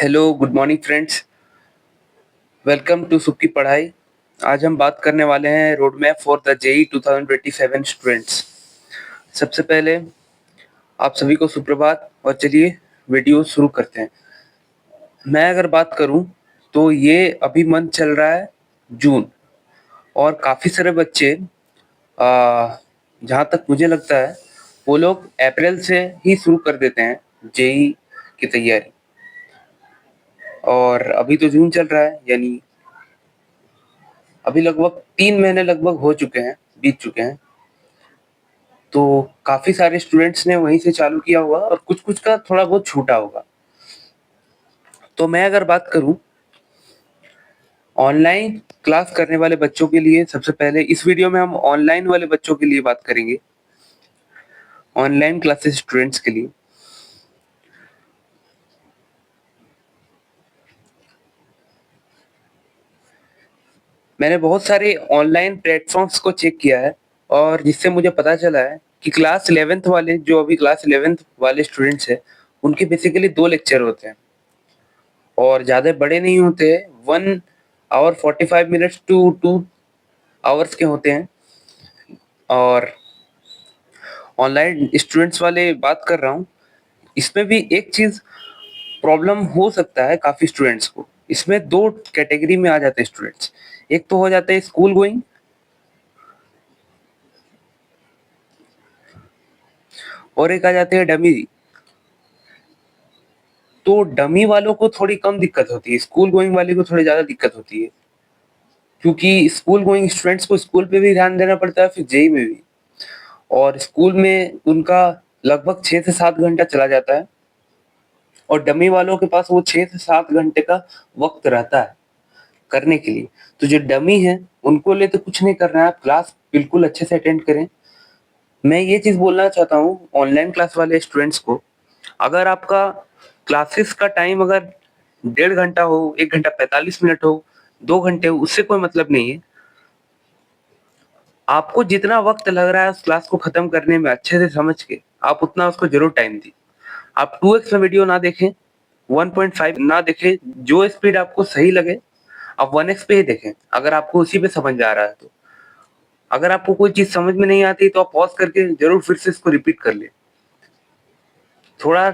Hello, good morning friends. Welcome to सुबह की पढ़ाई। आज हम बात करने वाले हैं road map for the JEE 2027 students. सबसे पहले आप सभी को सुप्रभात और चलिए वीडियो शुरू करते हैं। मैं अगर बात करूं तो ये अभी मंथ चल रहा है जून और काफ़ी सारे बच्चे जहाँ तक मुझे लगता है वो लोग अप्रैल से ही शुरू कर देते हैं जेईई की तैयारी। और अभी तो जून चल रहा है, यानी अभी लगभग 3 महीने लगभग हो चुके हैं, बीत चुके हैं। तो काफ़ी सारे स्टूडेंट्स ने वहीं से चालू किया होगा और कुछ-कुछ का थोड़ा बहुत छूटा होगा। तो मैं अगर बात करूँ ऑनलाइन क्लास करने वाले बच्चों के लिए, सबसे पहले इस वीडियो में हम ऑनलाइन वाले बच्चों के लिए बात करेंगे, ऑनलाइन क्लासेस स्टूडेंट्स के लिए। मैंने बहुत सारे ऑनलाइन प्लेटफ़ॉर्म्स को चेक किया है और जिससे मुझे पता चला है कि क्लास 11th वाले, जो अभी क्लास 11th वाले स्टूडेंट्स हैं, उनके बेसिकली 2 लेक्चर होते हैं और ज़्यादा बड़े नहीं होते हैं। 1 आवर 45 मिनट्स टू 2 आवर्स के होते हैं। और ऑनलाइन स्टूडेंट्स वाले बात कर रहा हूँ, इसमें भी एक चीज़ प्रॉब्लम हो सकता है काफ़ी स्टूडेंट्स को। इसमें 2 कैटेगरी में आ जाते हैं स्टूडेंट्स। एक तो हो जाते हैं स्कूल गोइंग और एक आ जाते हैं डमी। तो डमी वालों को थोड़ी कम दिक्कत होती है, स्कूल गोइंग वाले को थोड़ी ज़्यादा दिक्कत होती है। क्योंकि स्कूल गोइंग स्टूडेंट्स को स्कूल पे भी ध्यान देना पड़ता है, फिर जेईई में भी। और स्कूल में उनका लगभग 6 से 7 घंटा चला जाता है और डमी वालों के पास वो 6 से 7 घंटे का वक़्त रहता है करने के लिए। तो जो डमी हैं, उनको लिए तो कुछ नहीं करना है, आप क्लास बिल्कुल अच्छे से अटेंड करें। मैं ये चीज़ बोलना चाहता हूँ ऑनलाइन क्लास वाले स्टूडेंट्स को, अगर आपका क्लासेस का टाइम अगर 1.5 घंटा हो, 1 घंटा 45 मिनट हो, 2 घंटे हो, उससे कोई मतलब नहीं है। आपको जितना वक़्त लग रहा है उस क्लास को खत्म करने में अच्छे से समझ के, आप उतना उसको ज़रूर टाइम दें। आप 2x में वीडियो ना देखें, 1.5 ना देखें, जो स्पीड आपको सही लगे, आप 1x पे ही देखें, अगर आपको उसी पे समझ आ रहा है तो। अगर आपको कोई चीज़ समझ में नहीं आती तो आप पॉज़ करके ज़रूर फिर से इसको रिपीट कर लें। थोड़ा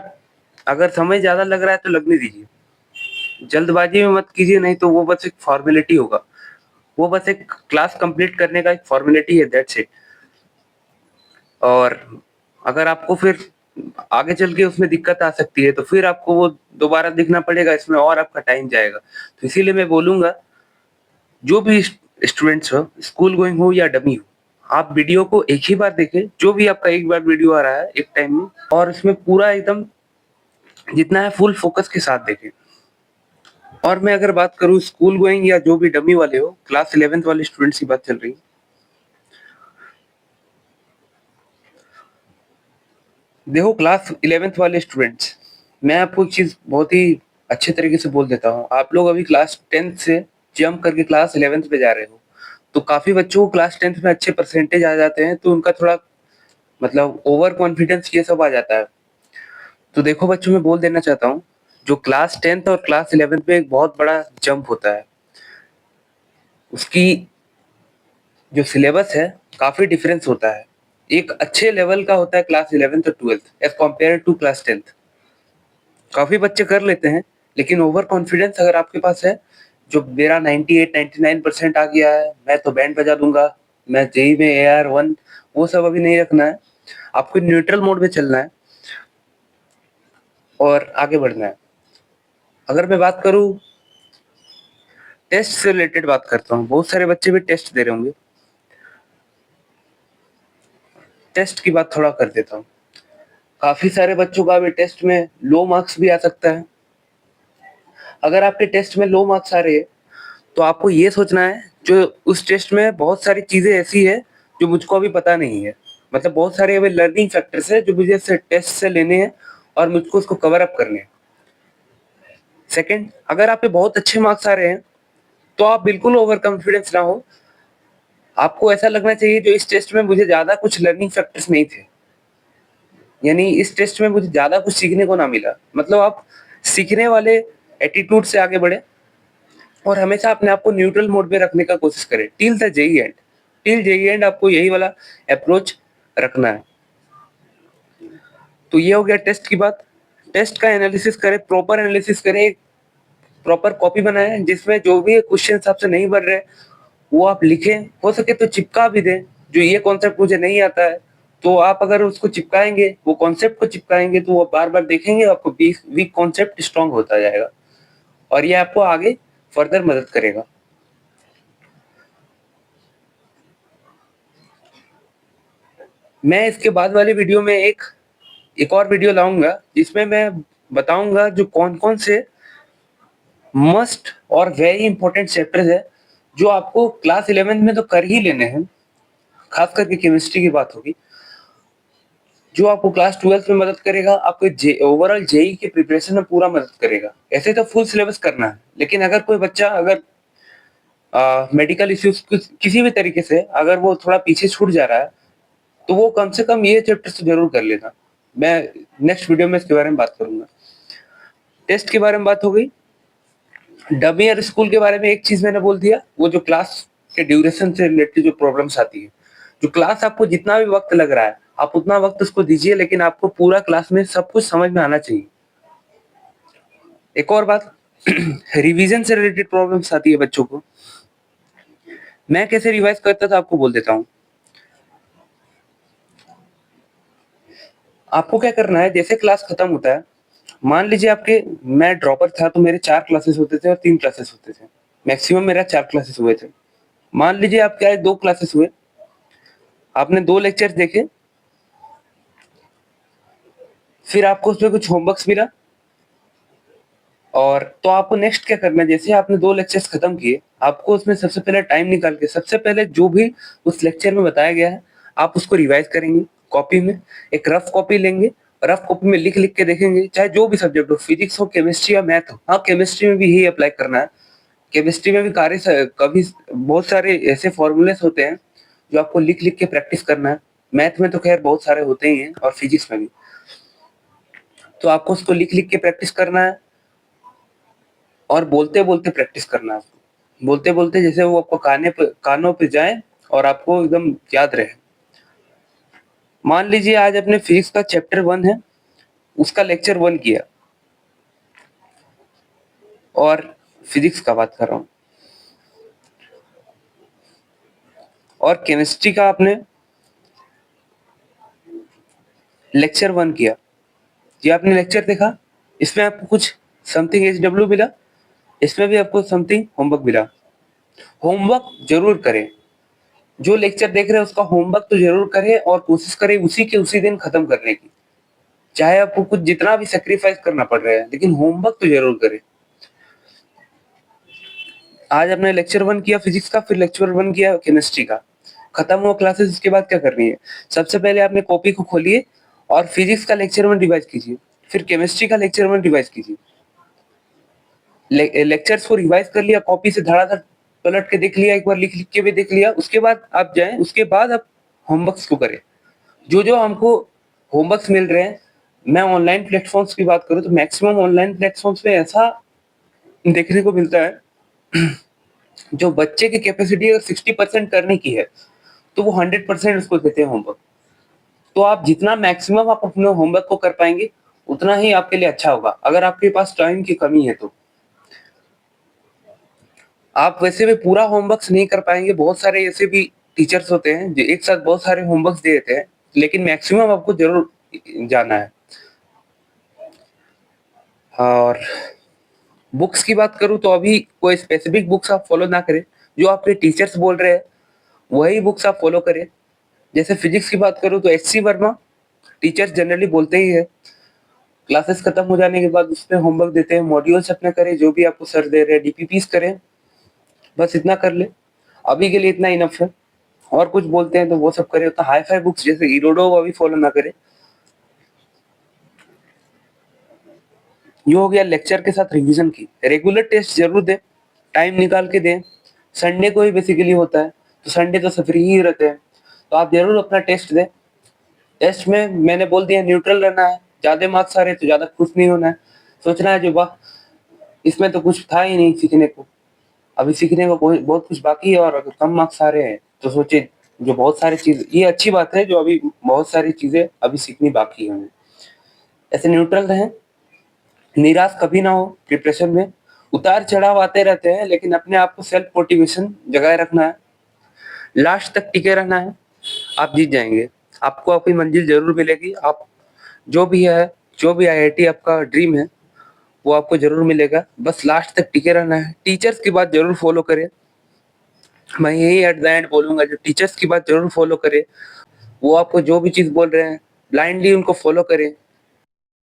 अगर समय ज़्यादा लग रहा है तो लगने दीजिए। जल्दबाज़ी में मत कीजिए, नहीं तो वो बस एक फ़ॉर्मेलिटी होगा। वो बस एक क्लास कंप्लीट करने का एक फ़ॉर्मेलिटी है, दैट्स इट। और अगर आपको फिर आगे चल के उसमें दिक्कत आ सकती है, तो फिर आपको वो दोबारा देखना पड़ेगा, इसमें और आपका टाइम जाएगा। तो इसीलिए मैं बोलूँगा, जो भी स्टूडेंट्स हो, स्कूल गोइंग हो या डमी हो, आप वीडियो को एक ही बार देखें, जो भी आपका एक बार वीडियो आ रहा है एक टाइम में, और इसमें पूरा एकदम जितना है फुल फ़ोकस के साथ देखें। और मैं अगर बात करूँ स्कूल गोइंग या जो भी डमी वाले हो, क्लास 11th वाले स्टूडेंट्स की बात चल रही है। देखो क्लास 11th वाले स्टूडेंट्स, मैं आपको एक चीज़ बहुत ही अच्छे तरीके से बोल देता हूँ। आप लोग अभी क्लास 10th से जंप करके क्लास 11th पे जा रहे हो, तो काफ़ी बच्चों को क्लास 10th में अच्छे परसेंटेज आ जाते हैं, तो उनका थोड़ा मतलब ओवर कॉन्फिडेंस ये सब आ जाता है। तो देखो बच्चों, मैं बोल देना चाहता हूँ, जो क्लास 10th और क्लास 11th में एक बहुत बड़ा जंप होता है। उसकी जो सिलेबस है, काफ़ी डिफरेंस होता है। एक अच्छे लेवल का होता है क्लास 11th और 12th as compare to class 10th। काफ़ी बच्चे कर लेते हैं, लेकिन ओवर कॉन्फिडेंस अगर आपके पास है, जो मेरा 98-99% आ गया है, मैं तो बैंड बजा दूँगा, मैं जेईई में AR1, वो सब अभी नहीं रखना है। आपको न्यूट्रल मोड में चलना है और आगे बढ़ना है। अगर मैं बात करूँ टेस्ट से रिलेटेड बात करता हूँ, बहुत सारे बच्चे भी टेस्ट दे रहे होंगे। टेस्ट की बात थोड़ा कर देता हूँ। काफ़ी सारे बच्चों का अभी टेस्ट में लो मार्क्स भी आ सकता है। अगर आपके टेस्ट में लो मार्क्स आ रहे हैं, तो आपको ये सोचना है, जो उस टेस्ट में बहुत सारी चीज़ें ऐसी है जो मुझको अभी पता नहीं है। मतलब बहुत सारे अभी लर्निंग फैक्टर्स हैं जो मुझे से टेस्ट से लेने हैं और मुझको उसको कवर अप करने हैं। सेकंड, अगर आप पे बहुत अच्छे मार्क्स आ रहे हैं, तो आप बिल्कुल ओवर कॉन्फिडेंस ना हो। आपको ऐसा लगना चाहिए जो इस टेस्ट में मुझे ज़्यादा कुछ लर्निंग फैक्टर्स नहीं थे। यानी इस टेस्ट में मुझे ज़्यादा कुछ सीखने को ना मिला। मतलब आप सीखने वाले एटीट्यूड से आगे बढ़े और हमेशा अपने आप को न्यूट्रल मोड में रखने का कोशिश करें till the JEE end. Till JEE end आपको यही वाला अप्रोच रखना है। तो ये हो गया टेस्ट की बात। टेस्ट का एनालिसिस करें, प्रॉपर एनालिसिस करें, एक प्रॉपर कॉपी बनाएं जिसमें जो भी क्वेश्चन आपसे नहीं बन रहे वो आप लिखें, हो सके तो चिपका भी दें। जो ये कॉन्सेप्ट मुझे नहीं आता है तो आप अगर उसको चिपकाएंगे, वो कॉन्सेप्ट को चिपकाएंगे तो वो बार बार देखेंगे, आपको वीक कॉन्सेप्ट स्ट्रांग होता जाएगा और ये आपको आगे फर्दर मदद करेगा। मैं इसके बाद वाली वीडियो में एक और वीडियो लाऊंगा जिसमें मैं बताऊंगा जो कौन कौन से मस्ट और वेरी इंपॉर्टेंट चैप्टर्स है जो आपको क्लास 11 में तो कर ही लेने हैं। खास करके केमिस्ट्री की बात होगी जो आपको क्लास 12 में मदद करेगा, आपको ओवरऑल जेई के प्रिपरेशन में पूरा मदद करेगा। ऐसे तो फुल सिलेबस करना है, लेकिन अगर कोई बच्चा अगर मेडिकल इश्यूज किसी भी तरीके से अगर वो थोड़ा पीछे छूट जा रहा है तो वो कम से कम ये चैप्टर तो जरूर कर लेना। मैं नेक्स्ट वीडियो में इसके बारे में बात करूंगा। टेस्ट के बारे में बात हो गई। डमी और स्कूल के बारे में एक चीज मैंने बोल दिया, वो जो क्लास के ड्यूरेशन से रिलेटेड जो प्रॉब्लम्स आती है, जो क्लास आपको जितना भी वक्त लग रहा है आप उतना वक्त उसको दीजिए, लेकिन आपको पूरा क्लास में सब कुछ समझ में आना चाहिए। एक और बात रिवीजन से रिलेटेड प्रॉब्लम्स आती है बच्चों को। मैं कैसे रिवाइज करता था आपको बोल देता हूँ। आपको क्या करना है, जैसे क्लास खत्म होता है, मान लीजिए आपके मैं ड्रॉपर था तो मेरे 4 क्लासेस होते थे और 3 क्लासेस होते थे, मैक्सिमम मेरा 4 क्लासेस हुए थे। मान लीजिए आपके आज 2 क्लासेस हुए, आपने 2 लेक्चर्स देखे, फिर आपको उसमें कुछ होमवर्क्स मिला और तो आपको नेक्स्ट क्या करना है, जैसे आपने 2 लेक्चर्स खत्म किए, आपको उसमें सबसे पहले टाइम निकाल के सबसे पहले जो भी उस लेक्चर में बताया गया है आप उसको रिवाइज करेंगे। कॉपी में एक रफ कॉपी लेंगे, रफ कॉपी में लिख लिख के देखेंगे, चाहे जो भी सब्जेक्ट हो, फिजिक्स हो, केमिस्ट्री या मैथ हो। हाँ, केमिस्ट्री में भी यही अप्लाई करना है। केमिस्ट्री में भी कभी बहुत सारे ऐसे फॉर्मूलेस होते हैं जो आपको लिख लिख के प्रैक्टिस करना है। मैथ में तो खैर बहुत सारे होते ही हैं और फिजिक्स में भी, तो आपको उसको लिख लिख के प्रैक्टिस करना है और बोलते बोलते प्रैक्टिस करना है। बोलते बोलते जैसे वो आपको कानों पे जाए और आपको एकदम याद रहे। मान लीजिए आज अपने फिजिक्स का चैप्टर 1 है, उसका लेक्चर 1 किया, और फिजिक्स का बात कर रहा हूँ, और केमिस्ट्री का आपने लेक्चर 1 किया। ये आपने लेक्चर देखा, इसमें आपको कुछ समथिंग एचडब्ल्यू मिला, इसमें भी आपको समथिंग होमवर्क मिला। होमवर्क जरूर करें, जो लेक्चर देख रहे हैं उसका होमवर्क तो जरूर करें और कोशिश करें उसी के उसी दिन खत्म करने की, चाहे आपको कुछ जितना भी सेक्रीफाइस करना पड़ रहा है, लेकिन होमवर्क तो जरूर करें। आज आपने लेक्चर 1 किया फिजिक्स का, फिर लेक्चर 1 किया केमिस्ट्री का, खत्म हुआ क्लासेस। उसके बाद क्या करनी है, सबसे पहले आपने कॉपी को खोलिए और फिजिक्स का लेक्चर 1 रिवाइज कीजिए, फिर केमिस्ट्री का लेक्चर 1 रिवाइज कीजिए। लेक्चर्स को रिवाइज कर लिया, कॉपी से धड़ाधड़ पलट के देख लिया, एक बार लिख लिख के भी देख लिया, उसके बाद आप जाएं, उसके बाद आप होमवर्क्स को करें। जो जो हमको होमवर्क्स मिल रहे हैं, मैं ऑनलाइन प्लेटफॉर्म्स की बात करूं तो मैक्सिमम ऑनलाइन प्लेटफॉर्म्स पे ऐसा देखने को मिलता है जो बच्चे की कैपेसिटी अगर 60% करने की है तो वो 100% उसको देते हैं होमवर्क। तो आप जितना मैक्सिमम आप अपने होमवर्क को कर पाएंगे उतना ही आपके लिए अच्छा होगा। अगर आपके पास टाइम की कमी है तो आप वैसे भी पूरा होमवर्क नहीं कर पाएंगे। बहुत सारे ऐसे भी टीचर्स होते हैं जो एक साथ बहुत सारे होमवर्क दे देते हैं, लेकिन मैक्सिमम आपको जरूर जाना है। और बुक्स की बात करूँ तो अभी कोई स्पेसिफिक बुक्स आप फॉलो ना करें, जो आपके टीचर्स बोल रहे हैं वही बुक्स आप फॉलो करें। जैसे फिजिक्स की बात करूँ तो H C Verma teachers generally बोलते ही है, क्लासेस खत्म हो जाने के बाद उसमें होमवर्क देते हैं, मॉड्यूल्स अपने करें, जो भी आपको सर दे रहे हैं डीपीपीस करें, बस इतना कर ले, अभी के लिए इतना इनफ है। और कुछ बोलते हैं तो वो सब करें, तो हाई फाई बुक्स जैसे इरोडो अभी फॉलो ना करें। ये हो गया लेक्चर के साथ रिवीजन की। रेगुलर टेस्ट जरूर दें, टाइम निकाल के दें। संडे को ही बेसिकली होता है, तो संडे तो सब फ्री ही रहते हैं, तो आप जरूर अपना टेस्ट दें। टेस्ट में मैंने बोल दिया न्यूट्रल रहना है, ज्यादा मार्क्स आ रहे तो ज्यादा खुश नहीं होना है, सोचना है जो वाह इसमें तो कुछ था ही नहीं सीखने को। अभी सीखने को बहुत कुछ बाकी है और अगर कम मार्क्स आ रहे हैं तो सोचिए जो बहुत सारी चीज़ ये अच्छी बात है जो अभी बहुत सारी चीज़ें अभी सीखनी बाकी है हमें। ऐसे न्यूट्रल रहें, निराश कभी ना हो प्रिपरेशन में। उतार-चढ़ाव आते रहते हैं लेकिन अपने आप को सेल्फ मोटिवेशन जगाए रखना है, लास्ट तक टिके रहना है, आप जीत जाएँगे। आपको आपकी मंज़िल ज़रूर मिलेगी। आप जो भी है, जो भी आईआईटी आपका ड्रीम है, वो आपको ज़रूर मिलेगा। बस लास्ट तक टिके रहना है। टीचर्स की बात ज़रूर फ़ॉलो करें। मैं यही एट द एंड बोलूँगा जो टीचर्स की बात ज़रूर फ़ॉलो करें। वो आपको जो भी चीज़ बोल रहे हैं, ब्लाइंडली उनको फ़ॉलो करें।